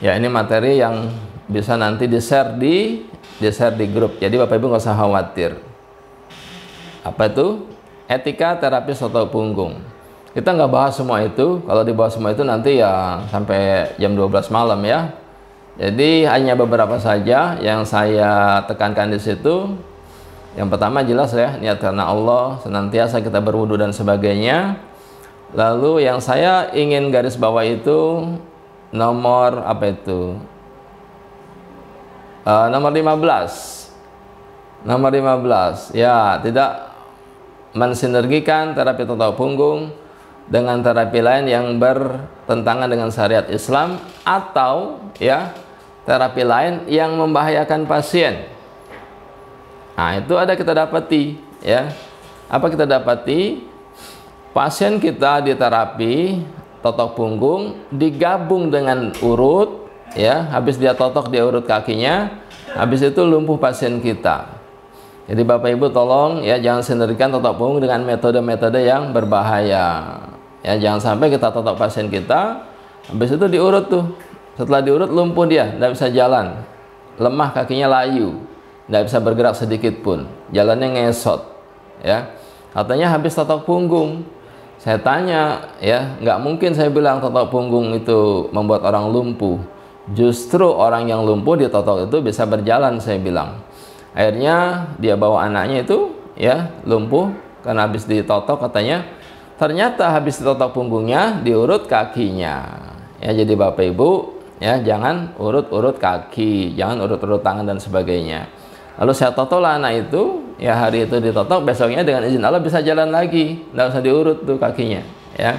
Ya, ini materi yang bisa nanti di-share di grup. Jadi Bapak Ibu nggak usah khawatir. Apa itu? Etika terapi otot punggung. Kita nggak bahas semua itu. Kalau dibahas semua itu nanti ya sampai jam 12 malam ya. Jadi hanya beberapa saja yang saya tekankan di situ. Yang pertama jelas ya, niat karena Allah, senantiasa kita berwudu dan sebagainya. Lalu yang saya ingin garis bawah itu nomor apa itu? Nomor 15. Nomor 15. Ya, tidak mensinergikan terapi otot punggung dengan terapi lain yang bertentangan dengan syariat Islam, atau ya terapi lain yang membahayakan pasien. Nah, itu ada kita dapati ya. Apa kita dapati? Pasien kita di terapi totok punggung digabung dengan urut ya, habis dia totok dia urut kakinya, habis itu lumpuh pasien kita. Jadi Bapak Ibu tolong ya, jangan sinergikan totok punggung dengan metode-metode yang berbahaya. Ya, jangan sampai kita totok pasien kita, habis itu diurut tuh. Setelah diurut lumpuh dia, tidak bisa jalan. Lemah kakinya, layu. Tidak bisa bergerak sedikit pun. Jalannya ngesot. Ya. Katanya habis totok punggung. Saya tanya, ya, nggak mungkin saya bilang totok punggung itu membuat orang lumpuh. Justru orang yang lumpuh ditotok itu bisa berjalan, saya bilang. Akhirnya dia bawa anaknya itu ya lumpuh karena habis ditotok katanya. Ternyata habis ditotok punggungnya diurut kakinya. Ya, jadi Bapak Ibu ya jangan urut-urut kaki, jangan urut-urut tangan dan sebagainya. Lalu saya totok lah anak itu, ya hari itu ditotok, besoknya dengan izin Allah bisa jalan lagi, nggak usah diurut tuh kakinya. Ya,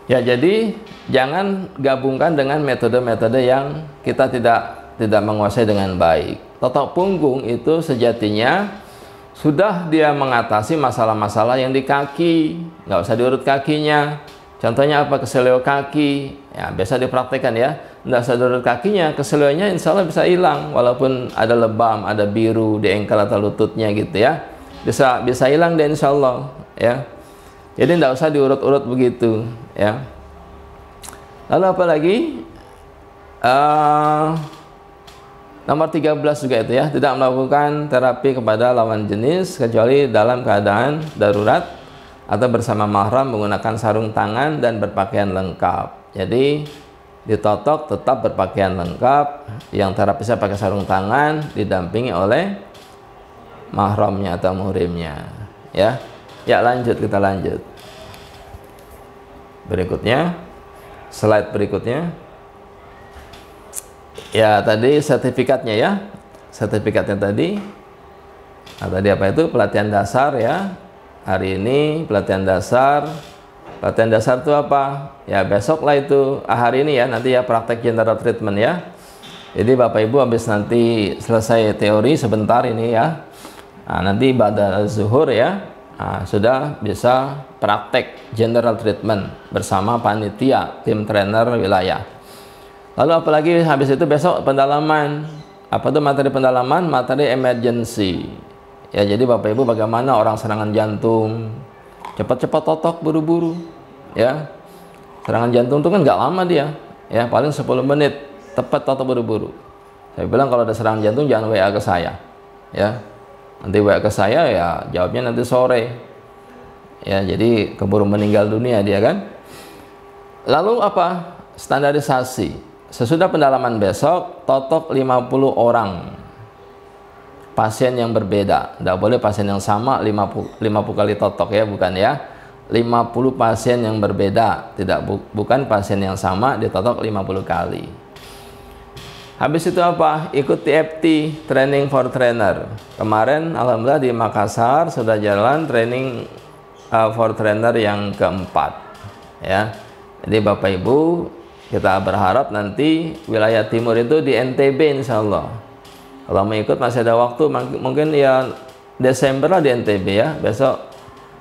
ya jadi jangan gabungkan dengan metode-metode yang kita tidak menguasai dengan baik. Totok punggung itu sejatinya sudah dia mengatasi masalah-masalah yang di kaki, nggak usah diurut kakinya. Contohnya apa? Keseleo kaki, ya biasa dipraktekkan ya, nggak usah diurut kakinya, keseleonya insya Allah bisa hilang, walaupun ada lebam, ada biru di engkel atau lututnya gitu ya, bisa hilang deh insya Allah ya. Jadi nggak usah diurut-urut begitu ya. Lalu apa lagi? Nomor 13 juga itu ya, tidak melakukan terapi kepada lawan jenis kecuali dalam keadaan darurat atau bersama mahram menggunakan sarung tangan dan berpakaian lengkap. Jadi ditotok tetap berpakaian lengkap, yang terapisnya pakai sarung tangan didampingi oleh mahramnya atau muhrimnya ya. Ya lanjut, kita lanjut. Berikutnya, slide berikutnya. Ya tadi sertifikatnya ya, sertifikatnya tadi. Nah, tadi apa itu? Pelatihan dasar ya. Hari ini pelatihan dasar. Pelatihan dasar itu apa? Ya besok lah itu. Hari ini ya, nanti ya praktek general treatment ya. Jadi Bapak Ibu habis nanti selesai teori sebentar ini ya. Nah, nanti pada zuhur ya, nah, sudah bisa praktek general treatment bersama panitia, tim trainer wilayah. Lalu apalagi habis itu besok pendalaman. Apa itu materi pendalaman? Materi emergency. Ya jadi Bapak Ibu bagaimana orang serangan jantung, cepat-cepat totok buru-buru. Ya, serangan jantung itu kan nggak lama dia. Ya paling 10 menit tepat totok buru-buru. Saya bilang kalau ada serangan jantung jangan WA ke saya. Ya, nanti WA ke saya ya jawabnya nanti sore. Ya jadi keburu meninggal dunia dia kan. Lalu apa? Standarisasi. Sesudah pendalaman besok, totok 50 orang pasien yang berbeda. Tidak boleh pasien yang sama 50 kali totok ya, bukan ya. 50 pasien yang berbeda, bukan pasien yang sama ditotok 50 kali. Habis itu apa? Ikut TFT, Training for Trainer. Kemarin alhamdulillah di Makassar sudah jalan training for trainer yang keempat ya. Jadi Bapak Ibu, kita berharap nanti wilayah timur itu di NTB insya Allah. Kalau mau ikut masih ada waktu, mungkin ya Desember lah di NTB ya, besok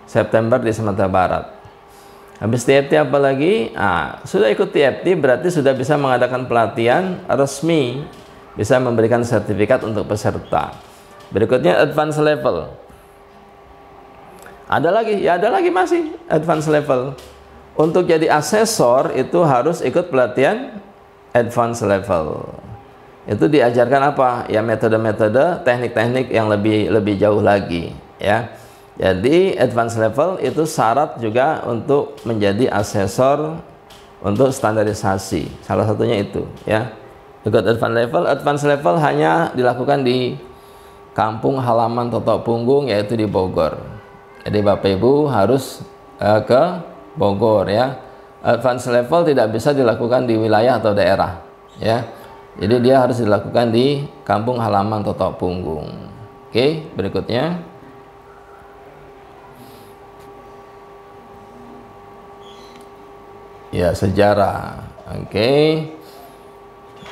September di Sumatera Barat. Habis TFT apa lagi? Nah, sudah ikut TFT berarti sudah bisa mengadakan pelatihan resmi, bisa memberikan sertifikat untuk peserta. Berikutnya advance level. Ada lagi? Ya ada lagi masih advance level. Untuk jadi asesor itu harus ikut pelatihan advance level. Itu diajarkan apa? Ya metode-metode, teknik-teknik yang lebih jauh lagi, ya. Jadi advance level itu syarat juga untuk menjadi asesor untuk standarisasi. Salah satunya itu, ya. Ikut advance level hanya dilakukan di kampung halaman Totok Punggung, yaitu di Bogor. Jadi Bapak Ibu harus ke Bogor, ya. Advance level tidak bisa dilakukan di wilayah atau daerah, ya. Jadi dia harus dilakukan di kampung halaman Totok Punggung. Oke, berikutnya. Ya, sejarah. Oke.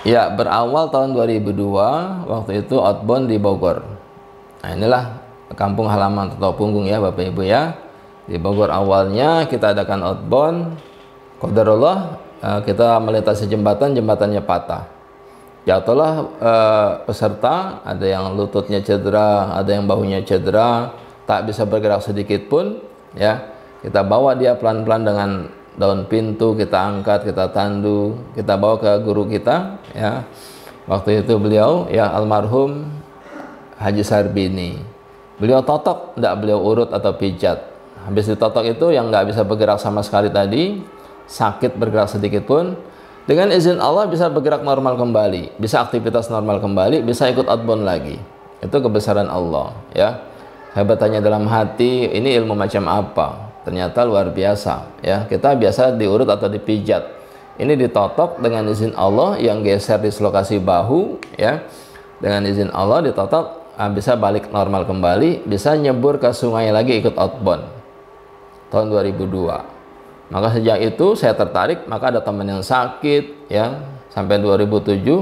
Ya, berawal tahun 2002, waktu itu outbound di Bogor. Nah, inilah kampung halaman Totok Punggung, ya Bapak Ibu, ya. Di Bogor awalnya kita adakan outbound. Qadarullah, kita melintasi jembatan, jembatannya patah. Jatuhlah peserta, ada yang lututnya cedera, ada yang bahunya cedera, tak bisa bergerak sedikit pun, ya. Kita bawa dia pelan-pelan dengan daun pintu, kita angkat, kita tandu, kita bawa ke guru kita, ya. Waktu itu beliau, ya, almarhum Haji Sarbini. Beliau totok, tidak beliau urut atau pijat. Habis ditotok itu yang nggak bisa bergerak sama sekali tadi, sakit bergerak sedikit pun, dengan izin Allah bisa bergerak normal kembali, bisa aktivitas normal kembali, bisa ikut outbound lagi. Itu kebesaran Allah, ya. Saya bertanya dalam hati, ini ilmu macam apa? Ternyata luar biasa, ya. Kita biasa diurut atau dipijat, ini ditotok dengan izin Allah, yang geser dislokasi bahu, ya. Dengan izin Allah ditotok, bisa balik normal kembali, bisa nyebur ke sungai lagi, ikut outbound tahun 2002. Maka sejak itu saya tertarik, maka ada teman yang sakit, ya, sampai 2007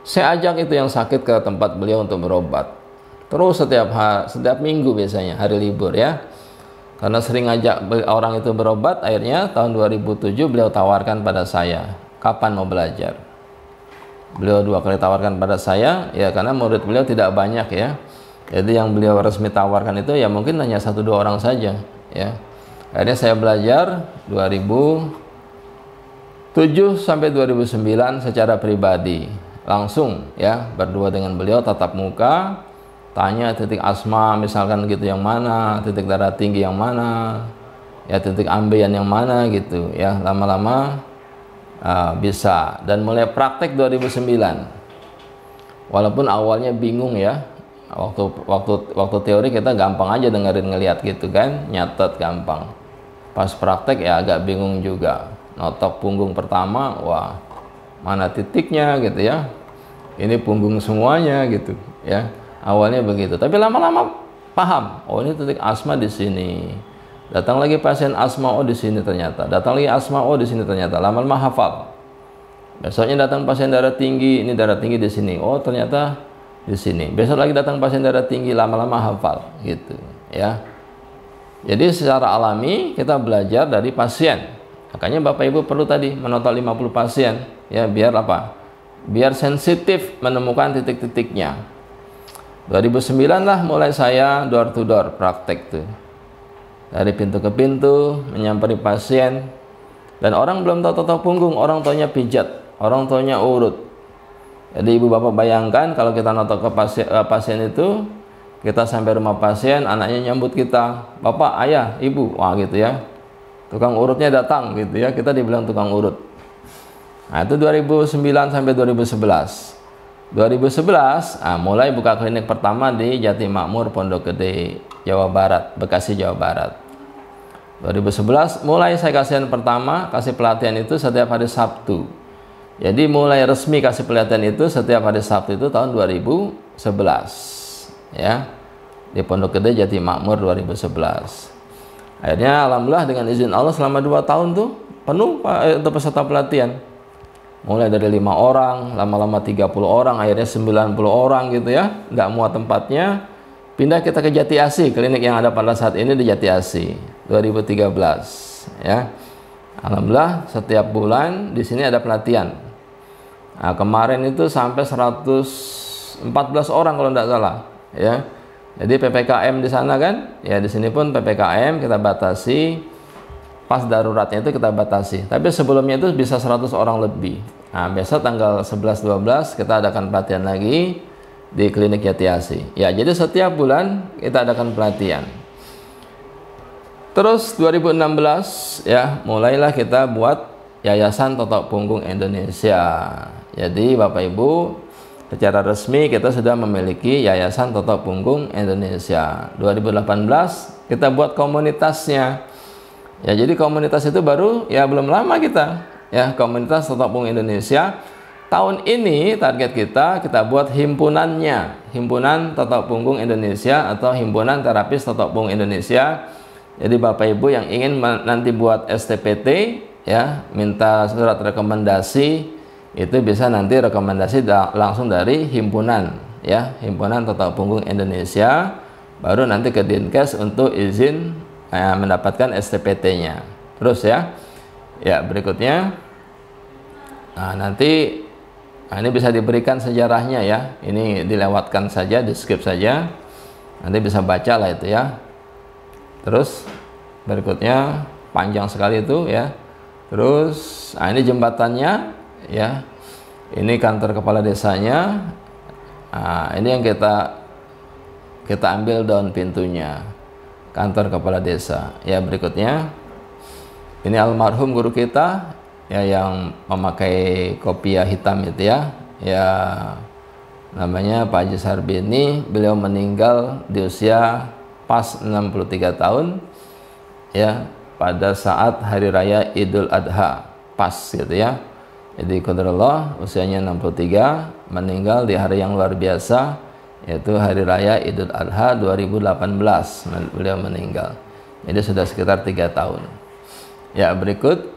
saya ajak itu yang sakit ke tempat beliau untuk berobat. Terus setiap minggu biasanya hari libur, ya. Karena sering ajak orang itu berobat, akhirnya tahun 2007 beliau tawarkan pada saya, kapan mau belajar. Beliau 2 kali tawarkan pada saya, ya, karena murid beliau tidak banyak, ya. Jadi yang beliau resmi tawarkan itu ya mungkin hanya 1-2 orang saja, ya. Akhirnya saya belajar 2007 sampai 2009 secara pribadi, langsung, ya, berdua dengan beliau tatap muka, tanya titik asma misalkan gitu yang mana, titik darah tinggi yang mana, ya, titik ambeien yang mana gitu, ya. Lama-lama bisa, dan mulai praktek 2009. Walaupun awalnya bingung, ya. Waktu teori kita gampang aja dengerin, ngeliat gitu kan, nyatet gampang. Pas praktek ya agak bingung juga. Notok punggung pertama, wah, mana titiknya gitu, ya. Ini punggung semuanya gitu, ya. Awalnya begitu, tapi lama-lama paham. Oh, ini titik asma di sini. Datang lagi pasien asma, oh di sini ternyata. Datang lagi asma, oh di sini ternyata. Lama-lama hafal. Besoknya datang pasien darah tinggi, ini darah tinggi di sini. Oh, ternyata di sini. Besok lagi datang pasien darah tinggi, lama-lama hafal gitu, ya. Jadi secara alami kita belajar dari pasien. Makanya Bapak Ibu perlu tadi menonton 50 pasien, ya, biar apa? Biar sensitif menemukan titik-titiknya. 2009 lah mulai saya door to door praktek tuh. Dari pintu ke pintu menyamperi pasien. Dan orang belum tahu Totok Punggung, orang taunya pijat, orang taunya urut. Jadi ibu bapak bayangkan kalau kita notok ke pasien itu, kita sampai rumah pasien, anaknya nyambut kita, bapak, ayah, ibu, wah gitu, ya. Tukang urutnya datang gitu, ya, kita dibilang tukang urut. Nah, itu 2009 sampai 2011. 2011 mulai buka klinik pertama di Jati Makmur, Pondok Gede, Jawa Barat, Bekasi, Jawa Barat. 2011 mulai saya kasih pelatihan itu setiap hari Sabtu. Jadi mulai resmi kasih pelatihan itu setiap hari Sabtu itu tahun 2011. Ya, di Pondok Gede Jati Makmur 2011. Akhirnya alhamdulillah dengan izin Allah selama 2 tahun tuh penuh untuk peserta pelatihan. Mulai dari 5 orang, lama-lama 30 orang, akhirnya 90 orang gitu, ya. Nggak muat tempatnya. Pindah kita ke Jati Asih, klinik yang ada pada saat ini di Jati Asih 2013, ya. Alhamdulillah setiap bulan di sini ada pelatihan. Nah, kemarin itu sampai 114 orang kalau tidak salah, ya. Jadi PPKM di sana kan, ya, di sini pun PPKM kita batasi, pas daruratnya itu kita batasi. Tapi sebelumnya itu bisa 100 orang lebih, Nah, besok tanggal 11-12 kita adakan pelatihan lagi di Klinik Yati Asih. Ya, jadi setiap bulan kita adakan pelatihan. Terus 2016 ya, mulailah kita buat Yayasan Totok Punggung Indonesia. Jadi Bapak Ibu, secara resmi kita sudah memiliki Yayasan Totok Punggung Indonesia. 2018 kita buat komunitasnya. Ya, jadi komunitas itu baru ya belum lama kita. Ya, komunitas Totok Punggung Indonesia. Tahun ini target kita buat himpunannya, Himpunan Totok Punggung Indonesia atau Himpunan Terapis Totok Punggung Indonesia. Jadi Bapak Ibu yang ingin nanti buat STPT ya, minta surat rekomendasi, itu bisa nanti rekomendasi langsung dari himpunan ya, Himpunan Totok Punggung Indonesia, baru nanti ke Dinkes untuk izin mendapatkan STPT-nya. Terus ya. Ya, berikutnya, nah nanti ini bisa diberikan sejarahnya ya. Ini dilewatkan saja, di skip saja. Nanti bisa baca lah itu ya. Terus berikutnya panjang sekali itu ya. Terus, nah ini jembatannya ya. Ini kantor kepala desanya. Nah, ini yang kita ambil daun pintunya. Kantor kepala desa. Ya, berikutnya. Ini almarhum guru kita ya, yang memakai kopiah hitam itu ya. Ya, namanya Pak Haji Sarbini. Beliau meninggal di usia pas 63 tahun ya, pada saat hari raya Idul Adha, pas gitu ya. Jadi qadarullah usianya 63, meninggal di hari yang luar biasa, yaitu hari raya Idul Adha 2018 beliau meninggal. Jadi sudah sekitar 3 tahun. Ya, berikut